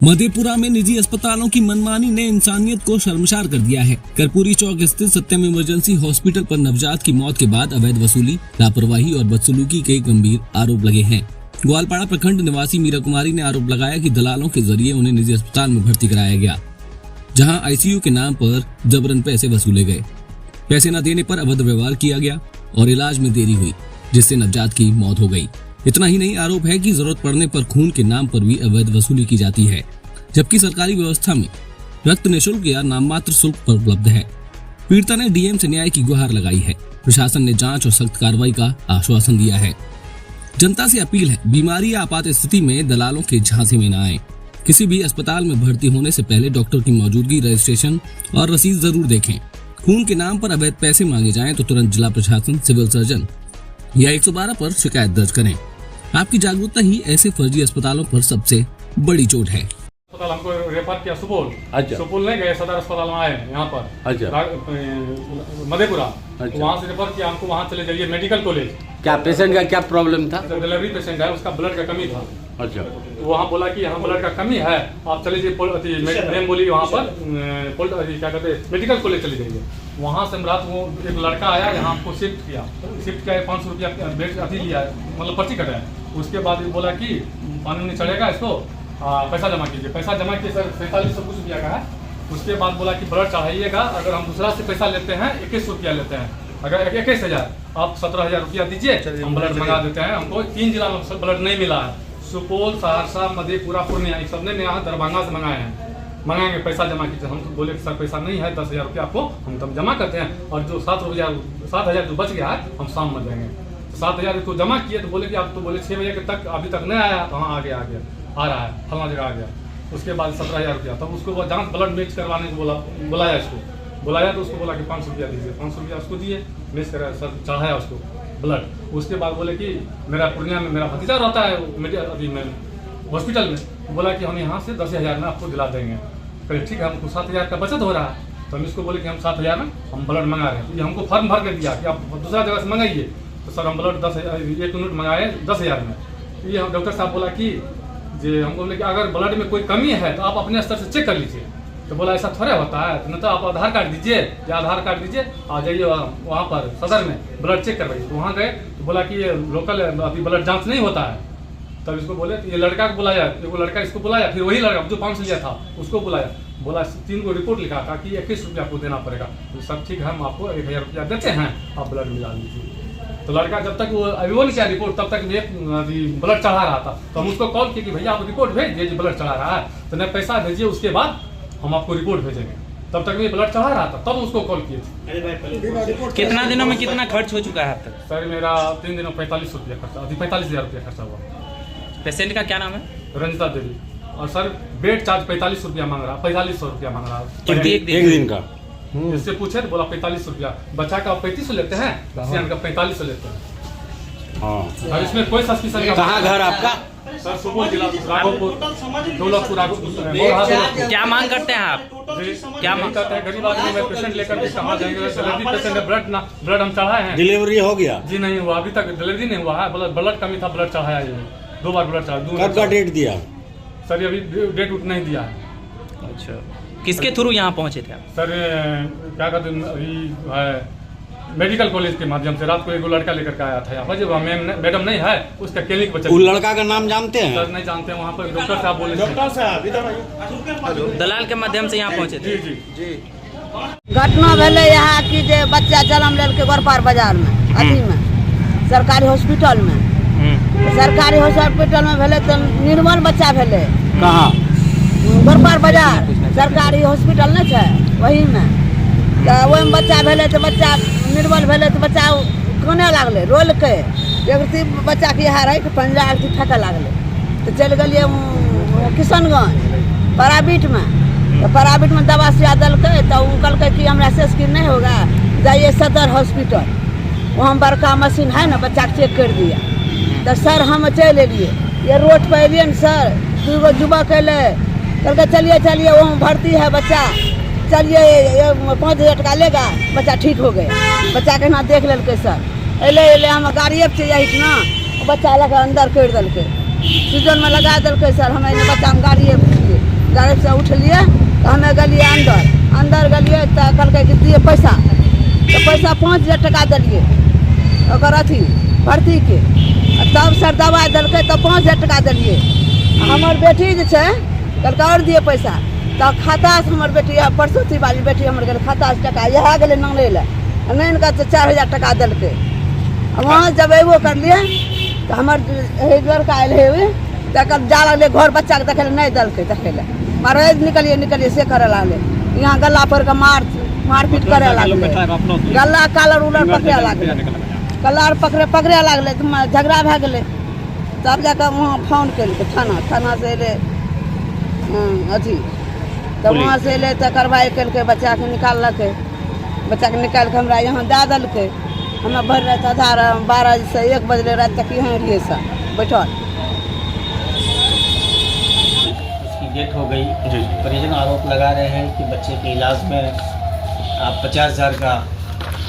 मधेपुरा में निजी अस्पतालों की मनमानी ने इंसानियत को शर्मसार कर दिया है। कर्पूरी चौक स्थित सत्यम इमरजेंसी हॉस्पिटल पर नवजात की मौत के बाद अवैध वसूली, लापरवाही और बदसलूकी के गंभीर आरोप लगे हैं। ग्वालपाड़ा प्रखंड निवासी मीरा कुमारी ने आरोप लगाया कि दलालों के जरिए उन्हें निजी अस्पताल में भर्ती कराया गया, जहां आईसीयू के नाम पर जबरन पैसे वसूले गए। पैसे न देने पर अभद्र व्यवहार किया गया और इलाज में देरी हुई, जिससे नवजात की मौत हो गई। इतना ही नहीं, आरोप है कि जरूरत पड़ने पर खून के नाम पर भी अवैध वसूली की जाती है, जबकि सरकारी व्यवस्था में रक्त निःशुल्क या नाममात्र शुल्क पर उपलब्ध है। पीड़िता ने डीएम से न्याय की गुहार लगाई है। प्रशासन ने जांच और सख्त कार्रवाई का आश्वासन दिया है। जनता से अपील है, बीमारी या आपात स्थिति में दलालों के झांसे में न आए। किसी भी अस्पताल में भर्ती होने से पहले डॉक्टर की मौजूदगी, रजिस्ट्रेशन और रसीद जरूर देखें। खून के नाम पर अवैध पैसे मांगे जाएं तो तुरंत जिला प्रशासन, सिविल सर्जन या 112 पर शिकायत दर्ज करें। आपकी जागरूकता ही ऐसे फर्जी अस्पतालों पर सबसे बड़ी चोट है। अस्पताल हमको रेफर किया सुपौल। अच्छा। सुपौल नहीं गए, सदर अस्पताल में आए यहाँ पर। अच्छा। मधेपुरा। अच्छा। वहाँ से रेफर किया हमको, वहाँ चले जाइए मेडिकल कॉलेज। क्या पेशेंट का क्या प्रॉब्लम था? डिलीवरी पेशेंट है, उसका ब्लड का कमी था। अच्छा। वहाँ बोला कि यहाँ ब्लड का कमी है, आप चले जाइए। मैम बोली वहाँ पर क्या कहते हैं, मेडिकल कॉलेज चले जाइए। वहाँ से रात को एक लड़का आया, यहाँ हमको शिफ्ट किया 500 रुपया बेड अभी लिया, मतलब पर्ची कटाया। उसके बाद बोला कि पानी नहीं चढ़ेगा, इसको पैसा जमा कीजिए। पैसा जमा किए सर, 4500 कुछ रुपया का है। उसके बाद बोला कि ब्लड चढ़ाइएगा, अगर हम दूसरा से पैसा लेते हैं 2100 रुपया लेते हैं, अगर 21,000 आप 17,000 रुपया दीजिए, हम ब्लड मंगा देते हैं। हमको 3 जिला में ब्लड नहीं मिला है, सुपौल, सहरसा, मधेपुरा, पूर्णिया, इस सबने यहाँ दरभंगा से मंगाए हैं। मंगाएंगे, पैसा जमा कीजिए। हम तो बोले कि सर पैसा नहीं है, 10,000 रुपया आपको हम तब जमा करते हैं, और जो 7,000 जो बच गया है हम शाम में देंगे। 7,000 तो जमा किए, तो बोले कि आप तो बोले 6 बजे तक अभी तक नहीं आया, तो हाँ आ गया आ रहा है, फलना जगह आ गया। उसके बाद 17,000 रुपया, तब उसको वो जांच ब्लड मिक्स करवाने को बुलाया इसको बुलाया, तो उसको बोला कि 500 रुपया दीजिए। 500 रुपया उसको दिए, मिक्स करा, सर चढ़ाया उसको ब्लड। उसके बाद बोले कि मेरा पूर्णिया में मेरा भतीजा रहता है हॉस्पिटल में, बोला कि हम यहाँ से 10,000 में आपको दिला देंगे। कहे ठीक है, हमको 7,000 का बचत हो रहा है, तो हम इसको बोले कि हम 7,000 में हम ब्लड मंगा रहे हैं। ये हमको फॉर्म भर के दिया कि आप दूसरा जगह से मंगाइए, तो सर हम ब्लड 10,000 एक यूनिट मंगाए 10,000 में। ये हम डॉक्टर साहब बोला कि जे हमको बोले कि अगर ब्लड में कोई कमी है तो आप अपने स्तर से चेक कर लीजिए। तो बोला ऐसा थोड़ा होता है, तो न तो आप आधार कार्ड दीजिए या आधार कार्ड दीजिए, आ जाइए वहाँ पर सदर में ब्लड चेक करवाइए। तो वहाँ गए, तो बोला कि ये लोकल अभी ब्लड जांच नहीं होता है। तब इसको बोले, ये लड़का को बुलाया, वो लड़का इसको बुलाया, फिर वही लड़का जो 500 लिया था उसको बुलाया, बोला 3 को रिपोर्ट लिखा था कि 21 रुपया आपको देना पड़ेगा। तो सब ठीक है, हम आपको 1,000 रुपया देते हैं, आप ब्लड मिला लीजिए। तो लड़का जब तक वो अभी वो नहीं किया रिपोर्ट, तब तक ब्लड चढ़ा रहा था। तो हम उसको कॉल किए कि भैया आप रिपोर्ट भेज दीजिए, ब्लड चढ़ा रहा है, तो नहीं पैसा भेजिए, उसके बाद हम आपको रिपोर्ट भेजेंगे। तब तक ये ब्लड चढ़ा रहा था, तब उसको कॉल किए थे। कितना दिनों में कितना खर्च हो चुका है अब तक? सर मेरा 3 दिनों 45 रुपया खर्चा, अभी 45,000 रुपया खर्चा हुआ। पेशेंट का क्या नाम है? रंजिता देवी। और सर बेड चार्ज 45 रुपया मांग रहा, 4500 रुपया मांग रहा एक दिन का। इससे पूछे तो बोला 45 रुपया। बच्चा का 3500 लेते हैं, सियान का 4500 लेते हैं। हाँ। और इसमें कोई सस्पिशन कहाँ घर आपका? सर सुपौल जिला, राघोपुर, दौलतपुर। क्या मांग करते हैं आप? क्या मांग करते हैं? गरीब आदमी में पेशेंट लेकर के कहाँ जाएंगे? डिलीवरी पेशेंट है, ब्लड हम चढ़ाए हैं। डिलीवरी हो गया? जी नहीं हुआ, अभी तक डिलीवरी नहीं हुआ है। ब्लड कमी था, ब्लड चढ़ाया जी, 2 बार ब्लड चढ़ाया। कब का डेट दिया? सर अभी डेट उठ नहीं दिया है। अच्छा, किसके थ्रू यहाँ पहुँचे थे आप? सर क्या कहते हैं, अभी है मेडिकल कॉलेज के माध्यम से। रात को एक लड़का लेकर के आया था यहाँ पर, जब मैडम नहीं है, उसका क्लिनिक बचा। वो लड़का का नाम जानते हैं? सर नहीं जानते हैं, वहाँ पर डॉक्टर साहब बोले। डॉक्टर साहब इधर दलाल के माध्यम से यहाँ पहुँचे थे? जी जी जी। घटना भेले यहाँ की जे बच्चा जन्म लेल के गोरपार बाजार में, अथी में सरकारी हॉस्पिटल में। सरकारी हॉस्पिटल में भेले तो निर्मल बच्चा भेले। कहाँ? गोरपार बाजार सरकारी हॉस्पिटल नहीं है, वही में। तो वही में बच्चा भेले, तो बच्चा निर्मल भेले, तो बच्चा काने लागले, रोल के। एक बच्चा के यहाँ रही पंजा फेंके लागले, तो चल गए किशनगंज प्राइवेट में। तो प्राइवेट में दवा सुइया दिल्के, तो वो कहल कि हमरा से स्किन नहीं होगा, जाइए सदर हॉस्पिटल, वहाँ बड़का मशीन है ना, बच्चा के चेक कर दिया। तो सर हम चल एलिए, ये रोड पर एलिए न सर, 2 युवक अले, कहल चलिए वहाँ भर्ती है बच्चा, चलिए 5,000 का लेगा, बच्चा ठीक हो गया। बच्चा के ना देख ललके सर, अले हम गाड़िए पे चाहिए ना, बच्चा लगा अंदर कर दिल्के, सीजन में लगा दिल्के सर, हमें बच्चा हम गाड़िए जब से उठलिए तो हमें गलिए अंदर गलिए तो कहलकै कि दिए पैसा, तो पैसा 5,000 टका दिलिए ओकर अथी भर्ती के। तब सर दवाई दिलकै तो 5,000 टका दिलिए। हमर बेटी जे छै कहलकै और दिए पैसा, तो खाता से हमर बेटी परसौती वाली बेटी हमर गेल खाता से टका इएह गेलै नांगले लए, नहीं का तो 4,000 टका दिलकै। वहाँ जब एबो करलिए तो हमर लड़का आयल है तो जा लगले घर बच्चा के देखे नहीं दिलकै देखे ले, मारे निकलिए से करे लगले। यहाँ गला पर के मारपीट करे लगले, गला कालर उलर पकड़े लगले, कलार पकड़े लगले तो झगड़ा भए गेलै। तब जाकर वहाँ फोन केलकै थाना से अयलै अथी, तब वहाँ से अयलै तो कार्रवाई केलकै, बच्चा के निकाललकै, बच्चा के निकाल के हमरा यहाँ दे दिलकै। हमें भर रात आधा 12 से 1 बजे रात तक यहाँ रहिए सब बैठल। उसकी डेथ हो गई। परिजन आरोप लगा रहे हैं कि बच्चे के इलाज में आप 50,000 का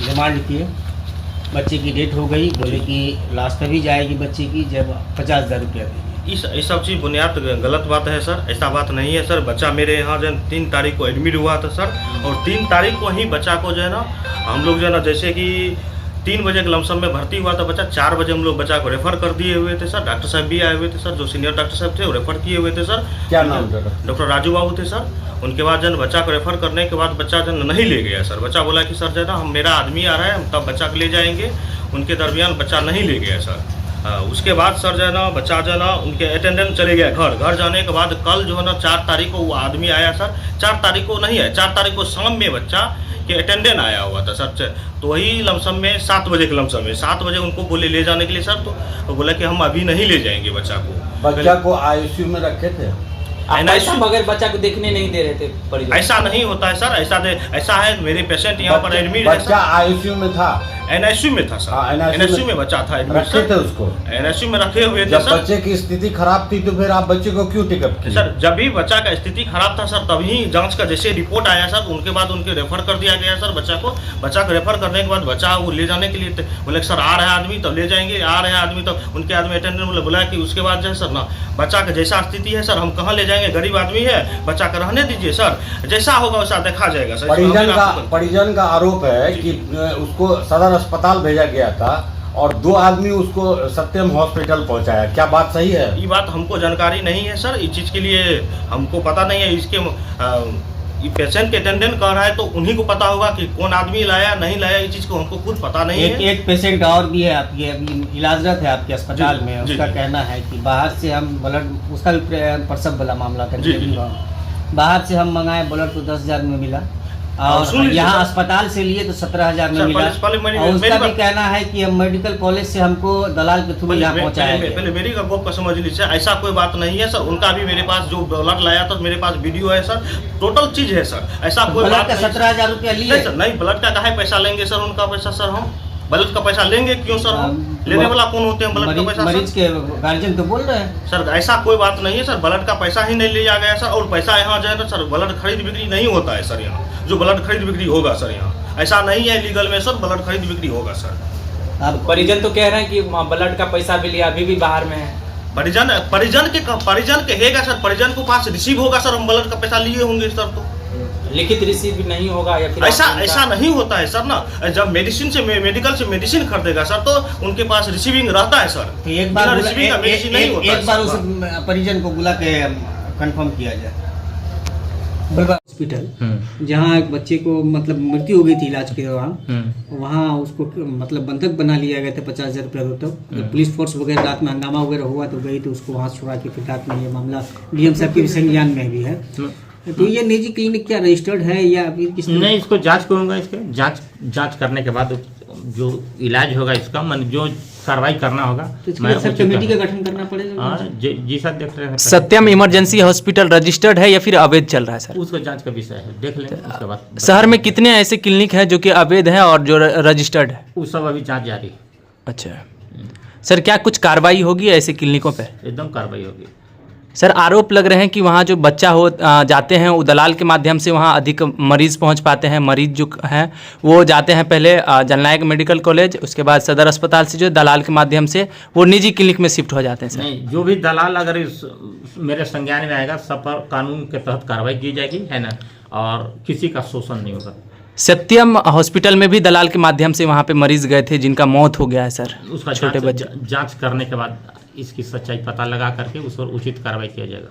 डिमांड किए, बच्चे की डेथ हो गई, बोले कि लाश तभी जाएगी बच्चे की जब 50,000 रुपया देंगे। ये सब चीज़ बुनियाद गलत बात है सर, ऐसा बात नहीं है सर। बच्चा मेरे यहाँ जो 3 तारीख को एडमिट हुआ था सर, और 3 तारीख को ही बच्चा को जो है ना हम लोग जो है ना जैसे कि 3 बजे के लमसम में भर्ती हुआ था बच्चा, 4 बजे हम लोग बच्चा को रेफर कर दिए हुए थे सर। डॉक्टर साहब भी आए हुए थे सर, जो सीनियर डॉक्टर साहब थे वो रेफर किए हुए थे सर। क्या नाम था? डॉक्टर राजू बाबू थे सर। उनके बाद जन बच्चा को रेफर करने के बाद बच्चा जन नहीं ले गया सर। बच्चा बोला कि सर जो है ना हम मेरा आदमी आ रहा है, हम तब बच्चा को ले जाएंगे। उनके दरमियान बच्चा नहीं ले गया सर। उसके बाद सर जो है ना बच्चा जो है ना उनके अटेंडेंट चले गया घर जाने के बाद कल जो है ना 4 तारीख को वो आदमी आया सर। 4 तारीख को नहीं आया, 4 तारीख को शाम में बच्चा के अटेंडेंट आया हुआ था सर। तो वही लमसम में 7 बजे के लमसम में 7 बजे उनको बोले ले जाने के लिए सर, तो बोला कि हम अभी नहीं ले जाएंगे बच्चा को। बच्चा को आईसीयू में रखे थे, मगर बच्चा को देखने नहीं दे रहे थे परिजन। ऐसा नहीं होता है सर, ऐसा है मेरे पेशेंट यहाँ पर एडमिट है। बच्चा आईसीयू में था, एनआईसीयू में था सर। एनआईसीयू में बच्चा था एडमिट रखे थे उसको, एनआईसीयू में रखे हुए थे जब सर। बच्चे की स्थिति खराब थी तो फिर आप बच्चे को क्यों टिकट किए? सर जब भी बच्चा का स्थिति खराब था सर तभी जांच का जैसे रिपोर्ट आया सर, उनके बाद उनके रेफर कर दिया गया सर बच्चा को। बच्चा को रेफर करने के बाद बच्चा वो ले जाने के लिए बोले सर आ रहा है आदमी तब ले जाएंगे, आ रहे हैं आदमी तो उनके आदमी अटेंडेंट बोला कि उसके बाद जो है सर ना बच्चा का जैसा स्थिति है सर हम कहाँ ले जाएंगे, गरीब आदमी है, बच्चा का रहने दीजिए सर, जैसा होगा वैसा देखा जाएगा सर। परिजन का आरोप है कि उसको सदर अस्पताल भेजा गया था और 2 आदमी उसको सत्यम हॉस्पिटल पहुंचाया, क्या बात सही है? ये बात हमको जानकारी नहीं है सर, इस चीज़ के लिए हमको पता नहीं है। इसके पेशेंट के अटेंडेंट कह रहा है तो उन्हीं को पता होगा कि कौन आदमी लाया नहीं लाया, ये चीज़ को हमको खुद पता नहीं है। एक पेशेंट और भी है आपके अभी इलाजरत है आपके अस्पताल में, उसका कहना है कि बाहर से हम ब्लड, उसका भी प्रसव वाला मामला था, बाहर से हम मंगाए ब्लड तो 10,000 में मिला और यहाँ अस्पताल से लिए तो 17,000 में मिला। और उसका भी कहना है कि हम मेडिकल कॉलेज से हमको दलाल के थ्रू यहाँ पहुँचाया गया। पहले मेरी का गोप का समझ लीजिए, ऐसा कोई बात नहीं है सर। उनका भी मेरे पास जो ब्लड लाया था मेरे पास वीडियो है सर, टोटल चीज है सर। ऐसा कोई बात 17,000 रुपया लिए सर, नहीं ब्लड का काहे पैसा लेंगे सर, उनका पैसा सर हम ब्लड का पैसा लेंगे क्यों सर? हम लेने वाला कौन होते हैं ब्लड का पैसा? मरीज के गार्जियन तो बोल रहे हैं सर ऐसा कोई बात नहीं है सर, ब्लड का पैसा ही नहीं लिया गया सर। और पैसा यहाँ जो है ना सर ब्लड खरीद बिक्री नहीं होता है सर, यहाँ जो ब्लड खरीद बिक्री होगा सर यहाँ ऐसा नहीं है लीगल में सर, ब्लड खरीद बिक्री होगा सर। अब परिजन तो कह रहे हैं कि ब्लड का पैसा भी लिया, अभी भी बाहर में है। परिजन के हैगा सर, परिजन को पास रिसीव होगा सर, हम ब्लड का पैसा लिए होंगे सर, तो लिखित रिसीव नहीं होगा या फिर ऐसा नहीं होता है सर ना। जब मेडिकल से मेडिसिन खरीदेगा सर तो उनके पास रिसीविंग रहता है सर। तो एक बार उस परिजन को बुला के कंफर्म किया जाए। हॉस्पिटल जहाँ एक बच्चे को मतलब मृत्यु हो गई थी इलाज के दौरान, वहाँ उसको मतलब बंधक बना लिया गया था 50,000 रुपया तो पुलिस फोर्स वगैरह रात में हंगामा वगैरह हुआ तो गई तो उसको वहाँ छुड़ा के फिर रात में ये मामला डीएम साहब के संज्ञान में भी है। तो ये निजी क्लिनिक क्या रजिस्टर्ड है या फिर किस? नहीं, इसको जांच करूंगा, इसके जांच करने के बाद जो इलाज होगा इसका जो कार्रवाई करना होगा तो कमेटी का गठन करना पड़ेगा। जी सर देख रहे हैं। सत्यम इमरजेंसी हॉस्पिटल रजिस्टर्ड है या फिर अवैध चल रहा है सर? उसको जांच का विषय है, देख लें उसके बाद। शहर में कितने ऐसे क्लिनिक हैं जो कि अवैध हैं और जो रजिस्टर्ड है? वो सब अभी जांच जारी है। अच्छा सर, क्या कुछ कार्रवाई होगी ऐसे क्लिनिकों पे? एकदम कार्रवाई होगी। सर आरोप लग रहे हैं कि वहाँ जो बच्चा जाते हैं वो दलाल के माध्यम से वहाँ अधिक मरीज पहुँच पाते हैं। मरीज जो हैं वो जाते हैं पहले जननायक मेडिकल कॉलेज, उसके बाद सदर अस्पताल से जो दलाल के माध्यम से वो निजी क्लिनिक में शिफ्ट हो जाते हैं। सर नहीं, जो भी दलाल अगर इस मेरे संज्ञान में आएगा सब पर कानून के तहत कार्रवाई की जाएगी, है ना, और किसी का शोषण नहीं होगा। सत्यम हॉस्पिटल में भी दलाल के माध्यम से वहाँ पे मरीज गए थे जिनका मौत हो गया है सर, उसका छोटे बच्चे। जांच करने के बाद इसकी सच्चाई पता लगा करके उस पर उचित कार्रवाई किया जाएगा।